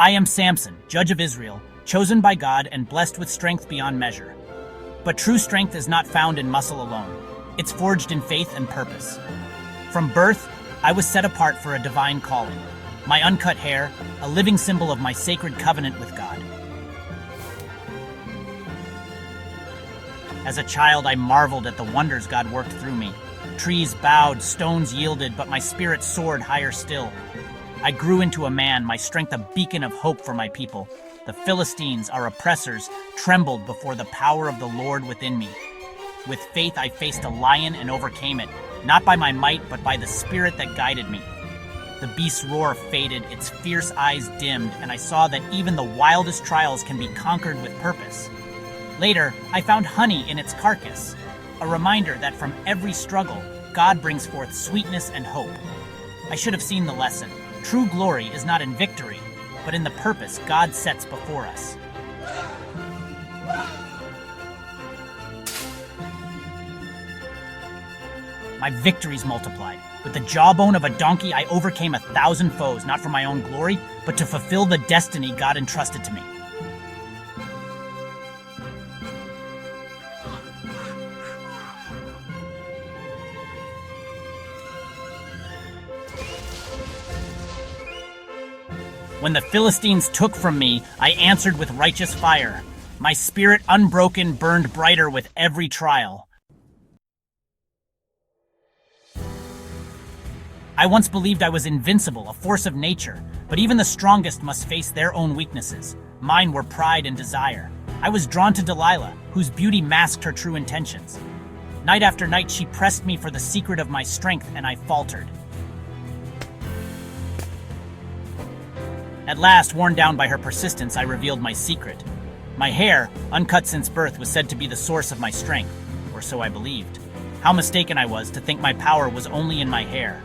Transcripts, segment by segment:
I am Samson, judge of Israel, chosen by God and blessed with strength beyond measure. But true strength is not found in muscle alone. It's forged in faith and purpose. From birth, I was set apart for a divine calling. My uncut hair, a living symbol of my sacred covenant with God. As a child, I marveled at the wonders God worked through me. Trees bowed, stones yielded, but my spirit soared higher still. I grew into a man, my strength a beacon of hope for my people. The Philistines, our oppressors, trembled before the power of the Lord within me. With faith, I faced a lion and overcame it, not by my might, but by the spirit that guided me. The beast's roar faded, its fierce eyes dimmed, and I saw that even the wildest trials can be conquered with purpose. Later, I found honey in its carcass, a reminder that from every struggle, God brings forth sweetness and hope. I should have seen the lesson. True glory is not in victory, but in the purpose God sets before us. My victories multiplied. With the jawbone of a donkey, I overcame 1,000 foes, not for my own glory, but to fulfill the destiny God entrusted to me. When the Philistines took from me, I answered with righteous fire. My spirit unbroken burned brighter with every trial. I once believed I was invincible, a force of nature, but even the strongest must face their own weaknesses. Mine were pride and desire. I was drawn to Delilah, whose beauty masked her true intentions. Night after night, she pressed me for the secret of my strength, and I faltered. At last, worn down by her persistence, I revealed my secret. My hair, uncut since birth, was said to be the source of my strength, or so I believed. How mistaken I was to think my power was only in my hair.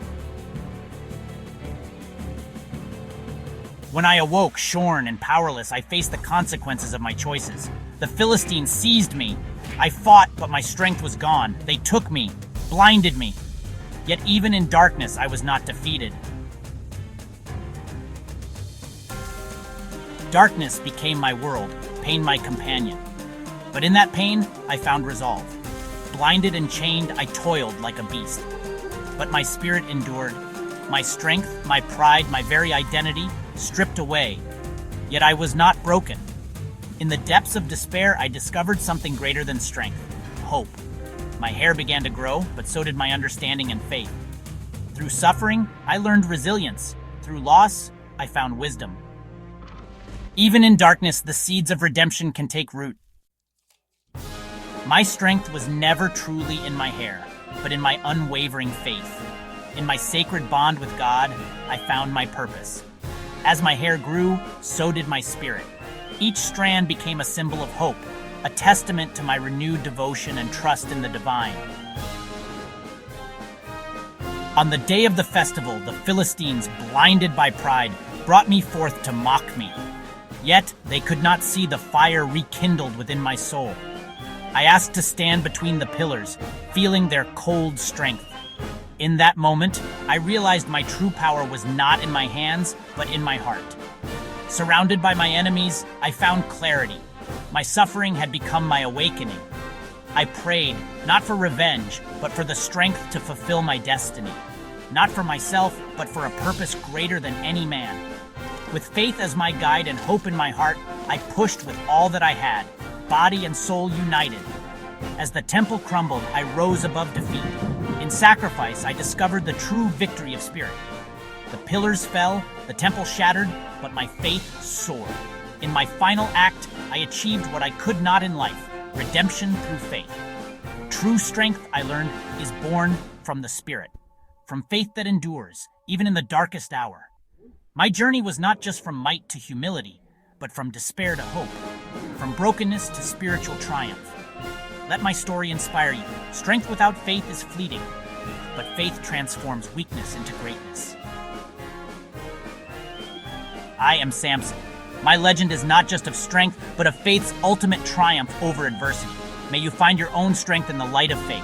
When I awoke, shorn and powerless, I faced the consequences of my choices. The Philistines seized me. I fought, but my strength was gone. They took me, blinded me. Yet even in darkness, I was not defeated. Darkness became my world, pain my companion. But in that pain, I found resolve. Blinded and chained, I toiled like a beast. But my spirit endured. My strength, my pride, my very identity, stripped away. Yet I was not broken. In the depths of despair, I discovered something greater than strength, hope. My hair began to grow, but so did my understanding and faith. Through suffering, I learned resilience. Through loss, I found wisdom. Even in darkness, the seeds of redemption can take root. My strength was never truly in my hair, but in my unwavering faith. In my sacred bond with God, I found my purpose. As my hair grew, so did my spirit. Each strand became a symbol of hope, a testament to my renewed devotion and trust in the divine. On the day of the festival, the Philistines, blinded by pride, brought me forth to mock me. Yet they could not see the fire rekindled within my soul. I asked to stand between the pillars, feeling their cold strength. In that moment, I realized my true power was not in my hands, but in my heart. Surrounded by my enemies, I found clarity. My suffering had become my awakening. I prayed, not for revenge, but for the strength to fulfill my destiny. Not for myself, but for a purpose greater than any man. With faith as my guide and hope in my heart, I pushed with all that I had, body and soul united. As the temple crumbled, I rose above defeat. In sacrifice, I discovered the true victory of spirit. The pillars fell, the temple shattered, but my faith soared. In my final act, I achieved what I could not in life, redemption through faith. True strength, I learned, is born from the Spirit, from faith that endures, even in the darkest hour. My journey was not just from might to humility, but from despair to hope, from brokenness to spiritual triumph. Let my story inspire you. Strength without faith is fleeting, but faith transforms weakness into greatness. I am Samson. My legend is not just of strength, but of faith's ultimate triumph over adversity. May you find your own strength in the light of faith.